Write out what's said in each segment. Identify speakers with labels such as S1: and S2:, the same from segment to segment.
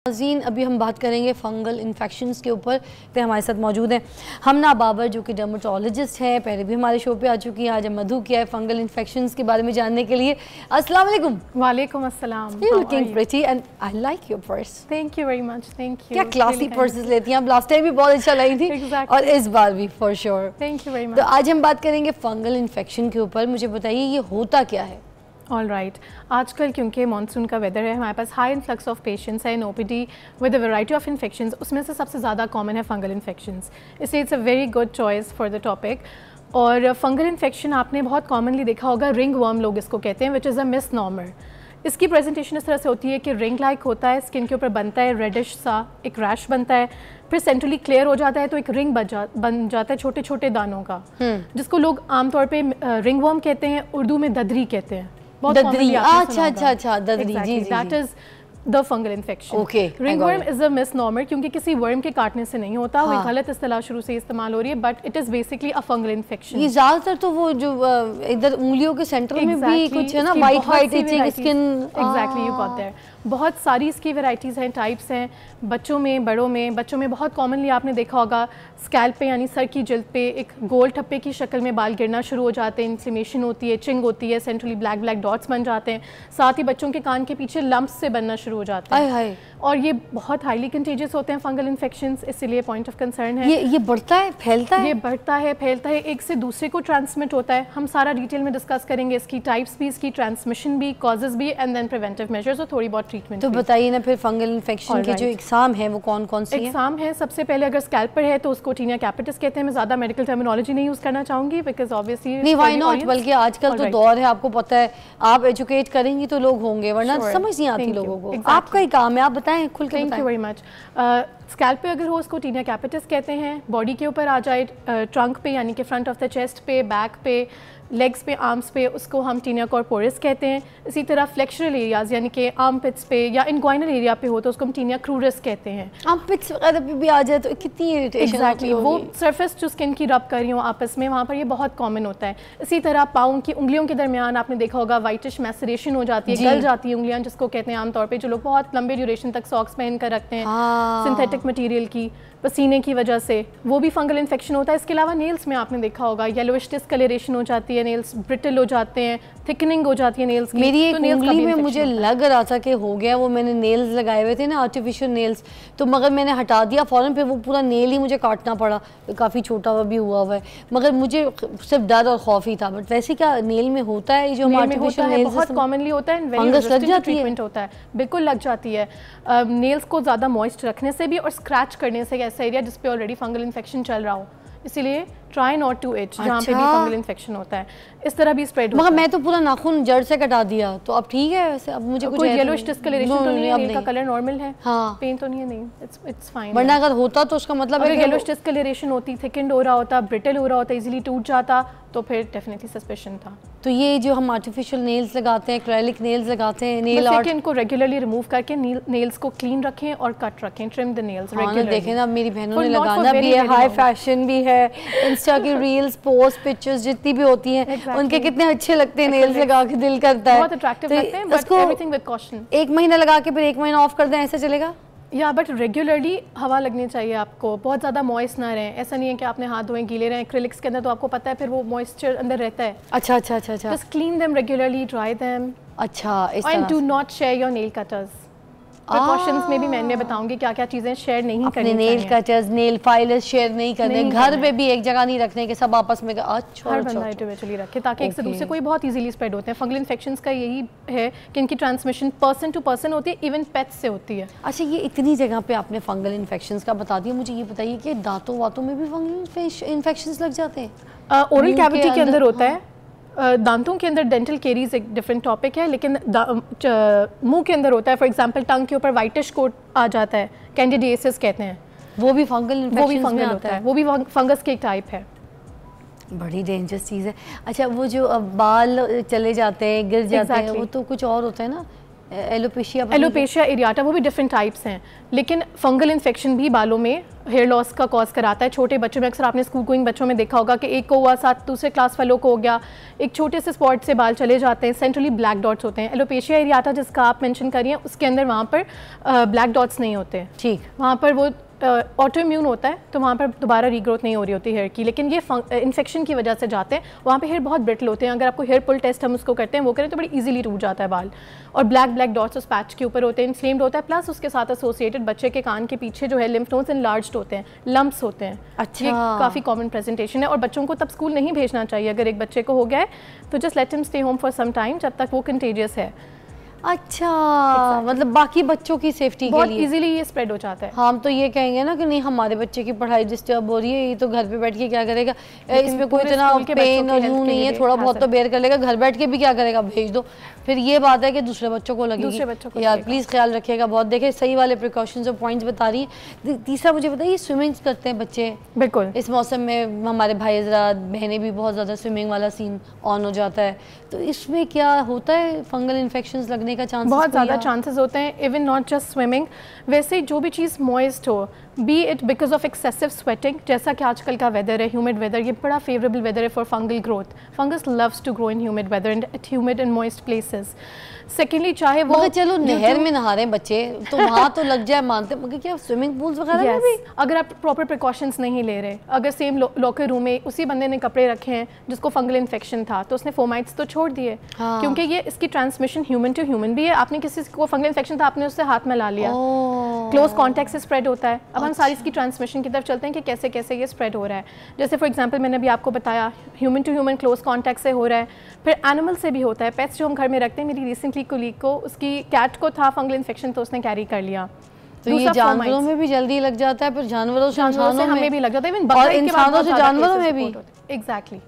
S1: नाज़रीन अभी हम बात करेंगे फंगल इन्फेक्शंस के ऊपर। पे हमारे साथ मौजूद हैं हमना बाबर जो कि डर्मेटोलॉजिस्ट हैं, पहले भी हमारे शो पे आ चुकी हैं। आज हम मधु किया है फंगल इन्फेक्शंस के बारे में जानने के लिए। अस्सलाम वालेकुम।
S2: वालेकुम अस्सलाम।
S1: You're looking pretty and I like your purse.
S2: Thank you very much. Thank you.
S1: क्या क्लासी पर्सेस लेती हैं आप? लास्ट टाइम भी बहुत अच्छा लाई थी
S2: Exactly.
S1: और इस बार भी for sure.
S2: Thank you very
S1: तो
S2: much.
S1: आज हम बात करेंगे फंगल इन्फेक्शन के ऊपर। मुझे बताइए ये होता क्या है?
S2: ऑल राइट, आजकल क्योंकि मानसून का वेदर है, हमारे पास हाई इन्फ्लक्स ऑफ पेशेंट्स है in OPD with a variety of infections. उसमें से सबसे ज़्यादा कॉमन है फंगल इन्फेक्शंस, इसलिए it's a very good choice for the topic. और फंगल इन्फेक्शन आपने बहुत कॉमनली देखा होगा, रिंग वर्म लोग इसको कहते हैं, विच इज़ अ मिसनॉमर। इसकी प्रेजेंटेशन इस तरह से होती है कि रिंग लाइक होता है, स्किन के ऊपर बनता है रेडिश सा एक रैश बनता है, फिर सेंट्रली क्लियर हो जाता है तो एक रिंग बन जाता है छोटे छोटे दानों का, जिसको लोग आमतौर पे रिंग वर्म कहते हैं, उर्दू में ददरी कहते हैं।
S1: ददरी, अच्छा ददरी, जी
S2: that is the fungal infection.
S1: Okay,
S2: ringworm is a misnomer क्योंकि किसी वर्म के काटने से नहीं होता, वो गलत इस्तेलाह शुरू से इस्तेमाल हो रही है, but it is basically a fungal infection.
S1: ये ज्यादातर तो वो जो इधर उंगलियों के सेंटर में भी कुछ है ना, white itching skin.
S2: Exactly, you got there. बहुत सारी इसकी वैरायटीज़ हैं, टाइप्स हैं, बच्चों में, बड़ों में। बच्चों में बहुत कॉमनली आपने देखा होगा स्कैल्प पे यानी सर की जिल्द पे एक गोल ठप्पे की शक्ल में बाल गिरना शुरू हो जाते हैं, इन्फ्लेमेशन होती है, चिंग होती है, सेंट्रली ब्लैक ब्लैक डॉट्स बन जाते हैं, साथ ही बच्चों के कान के पीछे लम्प्स से बनना शुरू हो जाते हैं। और ये बहुत हाईली कंटेजियस होते हैं फंगल इन्फेक्शंस, इसलिए पॉइंट ऑफ कंसर्न है।
S1: ये बढ़ता है, फैलता है?
S2: ये बढ़ता है, फैलता है, एक से दूसरे को ट्रांसमिट होता है। हम सारा डिटेल में डिस्कस करेंगे, इसकी टाइप्स भी, इसकी ट्रांसमिशन भी, कॉजेज भी, एंड देन प्रिवेंटिव मेजर्स और थोड़ी बहुत ट्रीटमेंट।
S1: तो बताइए ना फिर फंगल इन्फेक्शन के जो एग्जाम है वो कौन कौन से
S2: एग्जाम है? सबसे पहले अगर स्कैल्प पर है तो उसको टीनिया कैपिटिस कहते हैं। मैं ज़्यादा मेडिकल टर्मिनोलॉजी नहीं यूज़ करना चाहूँगी बिकॉज ऑब्वियसली
S1: नहीं, व्हाई नॉट, बल्कि आजकल तो दौर है, आपको पता है, आप एजुकेट करेंगे तो लोग होंगे, वरना समझ नहीं आती लोगों को। आपका ही काम है, आप बताएं, खुल के बताएं।
S2: Thank you very much. Scalp पे अगर हो उसको टीनिया कैपिटिस कहते हैं। बॉडी के ऊपर आ जाए, ट्रंक पे यानी कि फ्रंट ऑफ द चेस्ट पे, बैक पे, लेग्स पे, आर्म्स पे, उसको हम टीनिया कॉर्पोरिस कहते हैं। इसी तरह फ्लेक्शरल एरियाज यानी कि आर्म पिट्स पे या इनग्वाइनल एरिया पे हो तो उसको हम टीनिया क्रूरिस कहते हैं।
S1: आर्म पिट्स वगैरह पे भी आ जाए तो कितनी इरिटेशन
S2: एग्जैक्टली, वो सरफेस जो स्किन की रब कर रही हो आपस में, वहाँ पर ये बहुत कॉमन होता है। इसी तरह पाँव की उंगलियों के दरमियान आपने देखा होगा वाइटिश मैसरेशन हो जाती है, गल जाती है उंगलियाँ, जिसको कहते हैं आमतौर पर जो लोग बहुत लंबे ड्यूरेशन तक सॉक्स पहन कर रखते हैं सिंथेटिक मटीरियल की, पसीने की वजह से, वो भी फंगल इन्फेक्शन होता है। इसके अलावा नेल्स में आपने देखा होगा येलोइश डिस्कलरेशन हो जाती है, नेल्स ब्रिटल हो जाते हैं, थिकनिंग हो जाती है नेल्स की।
S1: मेरी एक उंगली में मुझे लग रहा था कि हो गया, वो मैंने नेल्स लगाए हुए थे ना, आर्टिफिशियल नेल्स, तो मगर मैंने हटा दिया फ़ौरन, फिर वो पूरा नेल ही मुझे काटना पड़ा, काफ़ी छोटा हुआ भी हुआ है, मगर मुझे सिर्फ डर और खौफ ही था। बट वैसे क्या नेल में होता है जो आर्टिफिशियल नेल्स?
S2: बहुत कॉमनली होता है,
S1: फंगस लग जाती है,
S2: होता है, बिल्कुल लग जाती है। नेल्स को ज़्यादा मॉइस्ट रखने से भी और स्क्रैच करने से, ऐसा एरिया जिस पे ऑलरेडी फंगल इन्फेक्शन चल रहा हो, इसीलिए ट्राई नॉट टू इच जहाँ पे भी फंगल इन्फेक्शन होता है। इस तरह भी स्प्रेड होता है।
S1: मगर मैं तो पूरा नाखून जड़ से कटा दिया, तो अब ठीक है वैसे? अब मुझे कुछ
S2: येलोइश डिस्कलरेशन तो नहीं है, नेल का कलर नॉर्मल है, पेन तो नहीं है, नहीं, इट्स फाइन।
S1: वरना अगर होता तो उसका मतलब
S2: अगर येलोइश डिस्कलरेशन होती, थिकन्ड हो रहा होता, ब्रिटल हो रहा होता, इजीली टूट जाता, तो फिर डेफिनेटली सस्पेशन था।
S1: तो ये जो हम आर्टिफिशियल नेल्स लगाते हैं, एक्रेलिक नेल्स लगाते हैं, नेल आर्ट,
S2: इनको रेगुलरली रिमूव करके नेल्स को क्लीन रखें और कट रखें, ट्रिम द नेल्स रेगुलरली।
S1: देखें ना, मेरी बहनों ने लगाना भी है, हाई फैशन भी है, इंस्टा की रील्स, पोस्ट, पिक्चर्स जितनी भी होती हैं, उनके कितने अच्छे लगते हैं नेल्स लगा के, दिल करता है,
S2: बहुत अट्रैक्टिव लगते हैं, बट एवरीथिंग विद कॉशन।
S1: 1 महीना लगा के फिर 1 महीना ऑफ कर दें, ऐसा चलेगा?
S2: या बट रेगुलरली हवा लगनी चाहिए आपको, बहुत ज़्यादा मॉइस्ट ना रहें। ऐसा नहीं है कि आपने हाथ धोए गीले रहें, एक्रिलिक्स के अंदर तो आपको पता है फिर वो मॉइस्चर अंदर रहता है।
S1: अच्छा,
S2: just clean them regularly, dry them.
S1: अच्छा,
S2: and do not share your nail cutters. Precautions में भी मैं बताऊंगी क्या क्या चीजें शेयर नहीं करनी चाहिए।
S1: Nail cutters, nail filers share नहीं करने, घर में भी एक जगह नहीं रखने के, सब आपस में
S2: हर बंदा इंडिविजुअली रखे, ताकि एक से दूसरे को बहुत इजीली स्प्रेड होते हैं। फंगल इन्फेक्शंस का यही है कि इनकी ट्रांसमिशन पर्सन टू पर्सन होती है, इवन पेट्स से होती है।
S1: अच्छा, ये इतनी जगह पे आपने फंगल इन्फेक्शंस का बता दिया, मुझे ये बताइए कि दांतों वातों में भी फंगल इन्फेक्शंस लग जाते हैं?
S2: ओरल कैविटी के अंदर होता है, दांतों के अंदर डेंटल केरीज एक डिफरेंट टॉपिक है, लेकिन मुंह के अंदर होता है। फॉर एग्जांपल टंग के ऊपर वाइटिश कोट आ जाता है, कैंडिडियासिस कहते हैं,
S1: वो भी फंगल इन्फेक्शन में आता है?
S2: वो भी फंगस की एक टाइप है।
S1: बड़ी डेंजरस चीज़ है। अच्छा, वो जो बाल चले जाते हैं, गिर जाते हैं, वो तो कुछ और होता है ना?
S2: एलोपेशिया एरियाटा, वो भी डिफरेंट टाइप्स हैं, लेकिन फंगल इन्फेक्शन भी बालों में हेयर लॉस का कॉज कराता है। छोटे बच्चों में अक्सर आपने स्कूल गोइंग बच्चों में देखा होगा कि एक को हुआ, साथ दूसरे क्लास वालों को हो गया, एक छोटे से स्पॉट से बाल चले जाते हैं, सेंट्रली ब्लैक डॉट्स होते हैं। एलोपेशिया एरियाटा जिसका आप मेंशन करिए, उसके अंदर वहाँ पर ब्लैक डॉट्स नहीं होते, ठीक, वहाँ पर वो ऑटो इम्यून होता है, तो वहाँ पर दोबारा रीग्रोथ नहीं हो रही होती हेयर की, लेकिन ये इन्फेक्शन की वजह से जाते हैं। वहाँ पे हेयर बहुत ब्रिटल होते हैं, अगर आपको हेयर पुल टेस्ट हम उसको करते हैं वो करें तो बड़ी इजीली टूट जाता है बाल, और ब्लैक डॉट्स उस पैच के ऊपर होते हैं, इन्फ्लेम्ड होता है, प्लस उसके साथ एसोसिएटेड बच्चे के कान के पीछे जो है लिम्फ नोड्स इनलार्ज्ड होते हैं, लम्प्स होते हैं। अच्छा, ये काफ़ी कॉमन प्रेजेंटेशन है, और बच्चों को तब स्कूल नहीं भेजना चाहिए। अगर एक बच्चे को हो गया है तो just let him stay home for some time, जब तक वो कंटेजियस है।
S1: अच्छा, मतलब बाकी बच्चों की सेफ्टी के लिए
S2: बहुत इजीली ये स्प्रेड हो जाता है।
S1: हम तो ये कहेंगे ना कि नहीं हमारे बच्चे की पढ़ाई डिस्टर्ब हो रही है, ये तो घर पे बैठ के क्या करेगा, इसमें कोई इतना पेन और यूं नहीं है, थोड़ा बहुत तो बेयर कर लेगा, घर बैठ के भी क्या करेगा, भेज दो। फिर ये बात है कि दूसरे बच्चों को लगेगी, यार प्लीज़ ख्याल रखिएगा बहुत। देखे सही वाले प्रिकॉशंस और पॉइंट्स बता रही है। तीसरा मुझे बताइए, स्विमिंग करते हैं बच्चे
S2: बिल्कुल
S1: इस मौसम में, हमारे भाई हजरात बहनें भी बहुत ज़्यादा स्विमिंग वाला सीन ऑन हो जाता है, तो इसमें क्या होता है, फंगल इन्फेक्शंस लगने का चांस
S2: बहुत ज़्यादा चांसेस होते हैं। इवन नॉट जस्ट स्विमिंग, वैसे जो भी चीज़ मॉइस्ट हो, B it because of excessive sweating, जैसा कि आजकल का वेदर है, ह्यूमिड वेदर, ये बड़ा फेवरेबल वेदर है for fungal growth. Fungus loves to grow in humid weather and humid and moist places. Secondly चाहे वो
S1: चलो नहर में नहा रहे हैं बच्चे तो वहाँ तो लग जाए मानते, मगर क्या स्विमिंग पूल्स वगैरह में भी
S2: अगर आप प्रॉपर प्रिकॉशंस नहीं ले रहे, अगर सेम लॉकर रूम में उसी बंदे ने कपड़े रखे हैं जिसको फंगल इन्फेक्शन था, तो उसने फोमाइट्स तो छोड़ दिए, क्योंकि ये इसकी ट्रांसमिशन ह्यूमन टू ह्यूमन भी है। आपने किसी को फंगल इन्फेक्शन था, आपने उससे हाथ में ला लिया, क्लोज कॉन्टैक्ट से स्प्रेड होता है। अब हम सारी इसकी ट्रांसमिशन की तरफ चलते हैं कि कैसे कैसे ये स्प्रेड हो रहा है। जैसे फॉर एग्जांपल मैंने अभी आपको बताया, human to human close contact से हो रहा है, फिर एनिमल से भी होता है। पेट्स जो हम घर में रखते हैं, मेरी रिसेंटली कोलीग को, उसकी कैट को था फंगल इन्फेक्शन, तो उसने कैरी कर लिया।
S1: तो ये जानवरों में भी जल्दी लग जाता है, फिर जानवरों से
S2: हमें भी लग जाता है,
S1: और इंसानों से जानवरों में भी।
S2: एग्जैक्टली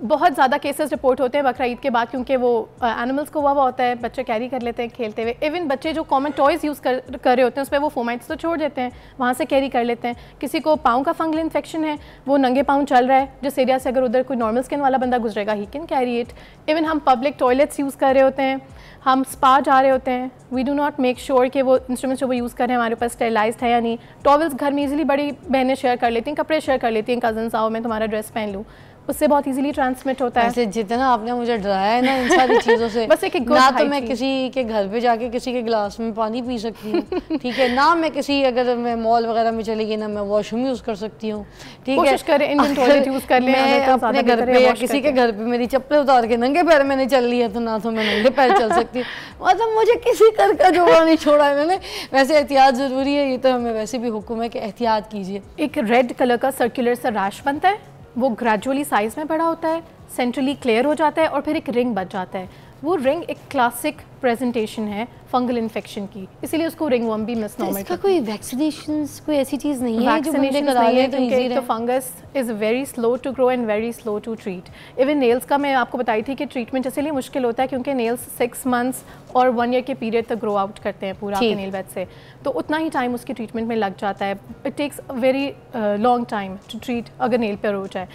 S2: बहुत ज़्यादा केसेस रिपोर्ट होते हैं बकरा ईद के बाद, क्योंकि वो एनिमल्स को हुआ होता है, बच्चे कैरी कर लेते हैं खेलते हुए। इवन बच्चे जो कॉमन टॉयज़ यूज़ कर रहे होते हैं उस पर वो फोमाइट्स तो छोड़ देते हैं, वहाँ से कैरी कर लेते हैं। किसी को पाँव का फंगल इन्फेक्शन है, वो नंगे पाँव चल रहा है, जिस एरिया से अगर उधर कोई नॉर्मल स्किन वाला बंदा गुजरेगा, he can carry it. Even हम पब्लिक टॉयलेट्स यूज़ कर रहे होते हैं, हम स्पा जा रहे होते हैं, we do not make sure कि वो इंस्ट्रूमेंट्स जो वो यूज़ कर रहे हैं हमारे पास स्टेरिलाइज्ड है या नहीं। टॉवल्स घर में इजीली बड़ी बहनें शेयर कर लेती हैं, कपड़े शेयर कर लेती हैं, कजन्स आओ मैं तुम्हारा ड्रेस पहन लूँ, उससे बहुत इजीली ट्रांसमिट होता है।
S1: ऐसे जितना आपने मुझे डराया है ना इन सारी चीज़ों से
S2: बस एक
S1: ना तो मैं किसी के घर पे जाके किसी के गिलास में पानी पी सकती हूँ, ठीक है, ना मैं किसी अगर मैं मॉल वगैरह में चली गई ना मैं वॉशरूम यूज़ कर सकती हूँ, ठीक है।
S2: कोशिश करें इंडियन टॉयलेट यूज़ कर लें।
S1: मैं अपने घर पे या किसी के घर पे मेरी चप्पल उतार के नंगे पैर मैंने चल लिया, तो ना तो मैं नंगे पैर चल सकती हूँ, मतलब मुझे किसी कर का जोड़ा नहीं छोड़ा है मैंने। वैसे एहतियात ज़रूरी है, ये तो हमें वैसे भी हुक्म है कि एहतियात कीजिए।
S2: एक रेड कलर का सर्कुलर सा रैश बनता है, वो ग्रेजुअली साइज में बड़ा होता है, सेंट्रली क्लियर हो जाता है, और फिर एक रिंग बच जाता है। वो रिंग एक क्लासिक प्रेजेंटेशन है फंगल इन्फेक्शन की, इसीलिए उसको रिंग वर्म भी मिसनॉमर।
S1: इसका कोई वैक्सीनेशंस कोई ऐसी चीज़ नहीं है जो बंदे करा लें तो इजी रहे?
S2: तो fungus is very slow to grow and very slow to treat. Even nails का मैं आपको बताई थी कि ट्रीटमेंट इसलिए मुश्किल होता है क्योंकि नेल्स 6 मंथ्स और 1 ईयर के पीरियड तक ग्रो आउट करते हैं पूरा आपके नेल बेड से, तो उतना ही टाइम उसकी ट्रीटमेंट में लग जाता है। It takes very long time to treat अगर नेल पर हो जाए।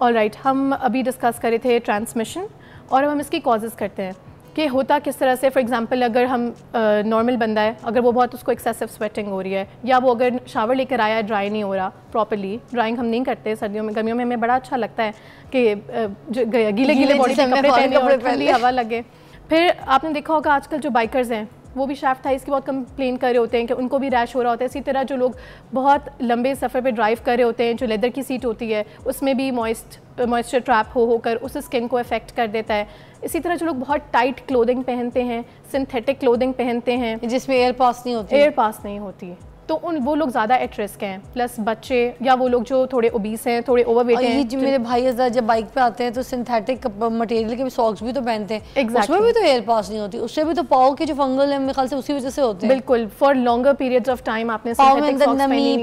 S2: ऑलराइट, हम अभी डिस्कस कर रहे थे ट्रांसमिशन, और अब हम इसकी कॉजेज़ करते हैं कि होता किस तरह से। फॉर एग्जांपल अगर हम नॉर्मल बंदा है, अगर वो बहुत उसको एक्सेसिव स्वेटिंग हो रही है, या वो अगर शावर लेकर आया ड्राई नहीं हो रहा प्रॉपर्ली, ड्राइंग हम नहीं करते सर्दियों में, गर्मियों में हमें बड़ा अच्छा लगता है कि गीले गीले बॉडी के कपड़े पहने और ठंडी हवा लगे। फिर आपने देखा होगा आजकल जो बाइकर्स हैं वो भी शाफ्ट थाइस की बहुत कंप्लेन कर रहे होते हैं कि उनको भी रैश हो रहा होता है। इसी तरह जो लोग बहुत लंबे सफ़र पे ड्राइव कर रहे होते हैं, जो लेदर की सीट होती है उसमें भी मॉइस्चर ट्रैप होकर उस स्किन को अफेक्ट कर देता है। इसी तरह जो लोग बहुत टाइट क्लोथिंग पहनते हैं, सिंथेटिक क्लोथिंग पहनते हैं
S1: जिसमें एयर पास नहीं होती,
S2: तो वो लोग ज़्यादा एट रिस्क हैं। प्लस बच्चे या वो लोग जो थोड़े ओबीस हैं, थोड़े ओवरवेट हैं।
S1: जो मेरे भाई जब बाइक पे आते हैं तो सिंथेटिक मटेरियल के भी सॉक्स भी तो पहनते हैं, उसमें भी तो एयर पास नहीं होती, उससे भी तो पाँव के जो फंगल है मेरे ख्याल से उसी वजह से होते हैं।
S2: बिल्कुल, for longer periods of time आपने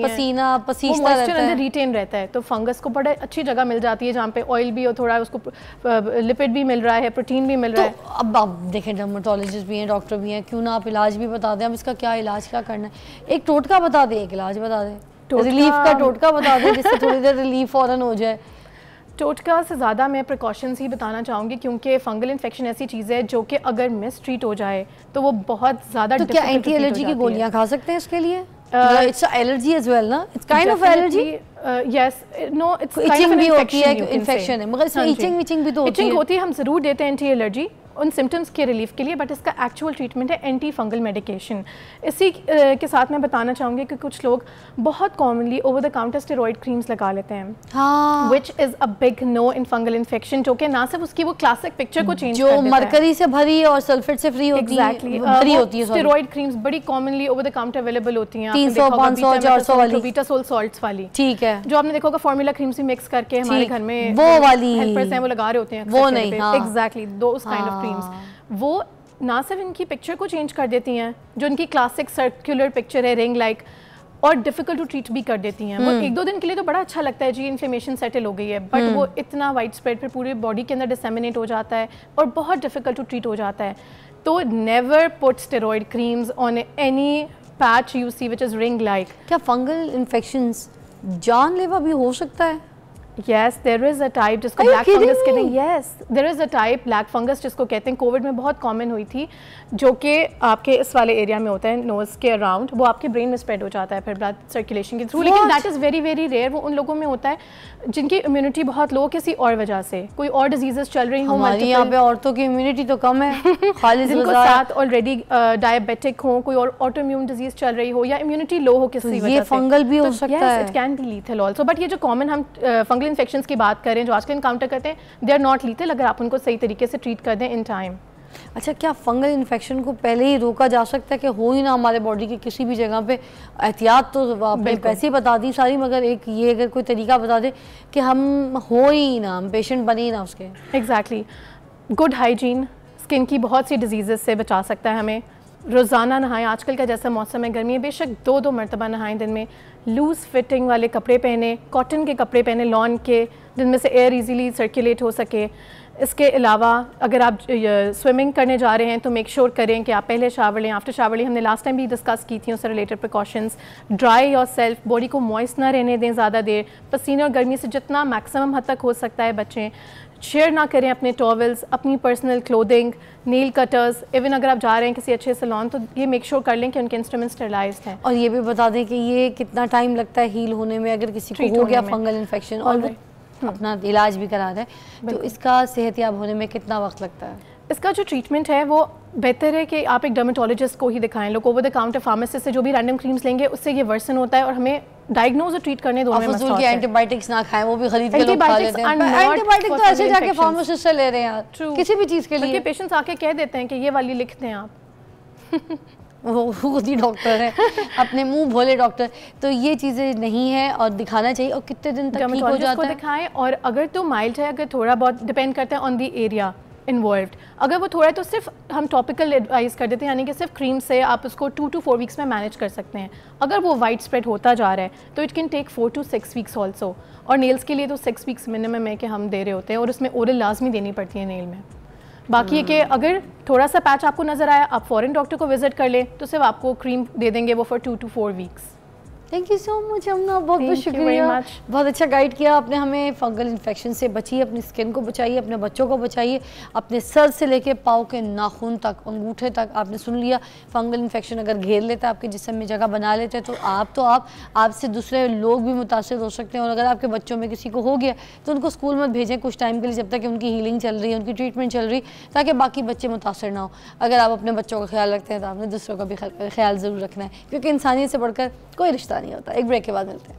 S1: पसीना पसीना
S2: अंदर रिटेन रहता है, तो फंगस को बड़े अच्छी जगह मिल जाती है जहाँ पे ऑयल भी और थोड़ा उसको लिपिड भी मिल रहा है, प्रोटीन भी मिल रहा है।
S1: अब आप देखें डर्मेटोलॉजिस्ट भी हैं, डॉक्टर भी हैं, क्यों ना आप इलाज भी बता दें, अब इसका क्या इलाज क्या करना है। एक टोटका बता दे, एक इलाज बता दे, रिलीफ का टोटका बता दे जिससे थोड़ी देर रिलीफ फौरन हो जाए।
S2: टोटका से ज़्यादा मैं प्रिकॉशंस ही बताना चाहूँगी, क्योंकि फंगल इन्फेक्शन ऐसी चीज़ है जो कि अगर मिस ट्रीट हो जाए तो वो बहुत ज़्यादा।
S1: तो क्या एंटी एलर्जी की गोलियाँ खा सकते हैं इसके लिए? इट्स एलर्जी एज वेल ना, it's kind of allergy.
S2: Yes, no, it's
S1: itching भी होती है, इन्फेक्शन है, मगर इसमें इचिंग भी तो होती है।
S2: इचिंग होती है, हम ज़रूर देते हैं एंटी एलर्जी उन सिम्टम्स के रिलीफ के लिए, बट इसका एक्चुअल ट्रीटमेंट है एंटी फंगल मेडिकेशन। इसी के साथ मैं बताना चाहूँगी कि कुछ लोग बहुत commonly over the counter steroid creams लगा लेते हैं,
S1: हाँ,
S2: which is a big no in fungal infection, जो कि ना सिर्फ उसकी वो क्लासिक पिक्चर को चेंज
S1: जो मरकरी से भरी और सल्फेट से फ्री होती है, भरी होती है।
S2: स्टेरॉइड क्रीम्स बड़ी commonly over the counter available होती हैं,
S1: 300, 500, 400 वाली,
S2: बीटासोल सॉल्ट्स वाली,
S1: ठीक है,
S2: जो आपने देखा होगा फार्मूला क्रीम्स भी मिक्स करके हमारे घर में
S1: वो वाली
S2: हेल्पर्स हैं वो लगा रहे होते हैं,
S1: वो नहीं,
S2: exactly those kind of creams. वो ना सिर्फ इनकी पिक्चर को चेंज कर देती हैं, जो इनकी क्लासिक सर्कुलर पिक्चर है रिंग लाइक, और डिफिकल्ट टू ट्रीट भी कर देती हैं। वो 1-2 दिन के लिए तो बड़ा अच्छा लगता है जी, इन्फ्लेमेशन सेटल हो गई है, बट वो इतना वाइड स्प्रेड फिर पूरे बॉडी के अंदर डिसेमिनेट हो जाता है और बहुत डिफिकल्ट टू ट्रीट हो जाता है। तो never put steroid creams on any patch you see which is ring like.
S1: क्या फंगल इन्फेक्शंस जानलेवा भी हो सकता है?
S2: Yes, there is a type जिसको ब्लैक फंगस कहते हैं। Yes, there is a type black fungus जिसको कहते हैं, कोविड में बहुत कॉमन हुई थी, जो कि आपके इस वाले एरिया में होता है, नोज के अराउंड, वो आपके ब्रेन में स्प्रेड हो जाता है फिर ब्लड सर्कुलेशन के थ्रू। लेकिन that is very very rare. वो उन लोगों में होता है जिनकी इम्यूनिटी बहुत लो किसी और वजह से, कोई और डिजीजेस चल रही हो।
S1: हमारी यहाँ पे औरतों की इम्यूनिटी तो कम है,
S2: जिनको साथ ऑलरेडी डायबिटिक हो, कोई और ऑटो इम्यून डिजीज चल रही हो, या इम्यूनिटी लो हो किसी वजह से,
S1: ये फंगल भी हो सकता है।
S2: It can be lethal also, but ये जो कॉमन हम फंगल इन्फेक्शंस की बात करें जो आजकल इनकाउंटर करते हैं, दे आर नॉट लीथल अगर आप उनको सही तरीके से ट्रीट कर दें इन टाइम।
S1: अच्छा, क्या फंगल इन्फेक्शन को पहले ही रोका जा सकता है कि हो ही ना हमारे बॉडी की किसी भी जगह पे? एहतियात तो आपने पैसे बता दी सारी, मगर एक ये अगर कोई तरीका बता दे कि हम हो ही ना, हम पेशेंट बने ही ना उसके।
S2: एग्जैक्टली, गुड हाइजीन स्किन की बहुत सी डिजीज़ से बचा सकता है हमें। रोज़ाना नहाएं, आजकल का जैसा मौसम है गर्मी है, बेशक 2-2 मरतबा नहाएं दिन में। लूज़ फिटिंग वाले कपड़े पहने, कॉटन के कपड़े पहने लॉन के, जिनमें से एयर इजीली सर्कुलेट हो सके। इसके अलावा अगर आप स्विमिंग करने जा रहे हैं तो मेक श्योर करें कि आप पहले शावर लें, आफ्टर शावर लें। हमने लास्ट टाइम भी डिस्कस की थी उससे related precautions. Dry your self, body को मॉइस्ट ना रहने दें ज़्यादा देर, पसीने और गर्मी से जितना मैक्सिमम हद तक हो सकता है बचें। शेयर ना करें अपने टॉवल्स, अपनी personal clothing, nail cutters. Even अगर आप जा रहे हैं किसी अच्छे सैलून तो ये मेक श्योर कर लें कि उनके इंस्ट्रूमेंट स्टरलाइज्ड हैं।
S1: और ये भी बता दें कि ये कितना टाइम लगता है हील होने में अगर किसी को हो गया फंगल इन्फेक्शन और वो अपना इलाज भी करा रहा है, तो इसका सेहतयाब होने में कितना वक्त लगता है?
S2: इसका जो ट्रीटमेंट है वो बेहतर है कि आप एक डर्मेटोलॉजिस्ट को ही दिखाएं। लोग ओवर द काउंटर फार्मासिस्ट से जो भी रैंडम क्रीम्स लेंगे उससे ये वर्सन होता है, और हमें डायग्नोज और ट्रीट करने दोनों में मसला होता है।
S1: एंटीबायोटिक्स ना खाएं, वो भी खरीद के लोग खा लेते हैं। एंटीबायोटिक तो ऐसे जाके फार्मासिस्ट से ले रहे हैं यार, किसी भी चीज़ के लिए।
S2: पेशेंट्स आके कह देते हैं कि ये वाली लिख दें आप।
S1: वो खुद ही डॉक्टर है, अपने मुंह भोले डॉक्टर। तो ये चीज़ें नहीं है और दिखाना चाहिए। और कितने दिन तक ठीक हो जाता है?
S2: दिखाएं, और अगर तो माइल्ड है, अगर थोड़ा बहुत डिपेंड करता है ऑन द एरिया इन्वॉल्व्ड। अगर वो थोड़ा है तो सिर्फ हम टॉपिकल एडवाइस कर देते हैं, यानी कि सिर्फ क्रीम से आप उसको 2 to 4 वीक्स में मैनेज कर सकते हैं। अगर वो वाइड स्प्रेड होता जा रहा है तो it can take 4 to 6 weeks also. और नेल्स के लिए तो 6 वीक्स मिनिमम है कि हम दे रहे होते हैं, और उसमें ओरल लाजमी देनी पड़ती है नेल में। बाकी है कि अगर थोड़ा सा पैच आपको नज़र आया, आप फॉरेन डॉक्टर को विजिट कर लें तो सिर्फ आपको क्रीम दे देंगे वो for 2 to 4 weeks.
S1: Thank you so much Amna, बहुत बहुत शुक्रिया, बहुत अच्छा गाइड किया आपने हमें। फंगल इन्फेक्शन से बचिए, अपनी स्किन को बचाइए, अपने बच्चों को बचाइए, अपने सर से लेके पाँव के नाखून तक, अंगूठे तक। आपने सुन लिया, फंगल इन्फेक्शन अगर घेर लेता है आपके जिस्म में, जगह बना लेते हैं, तो आपसे दूसरे लोग भी मुतासर हो सकते हैं। और अगर आपके बच्चों में किसी को हो गया तो उनको स्कूल मत भेजें कुछ टाइम के लिए, जब तक कि उनकी हीलिंग चल रही है, उनकी ट्रीटमेंट चल रही, ताकि बाकी बच्चे मुतासर ना हो। अगर आप अपने बच्चों का ख्याल रखते हैं तो आपने दूसरों का भी ख्याल ज़रूर रखना है, क्योंकि इंसानियत से बढ़कर कोई रिश्ता नहीं होता। एक ब्रेक के बाद मिलते हैं।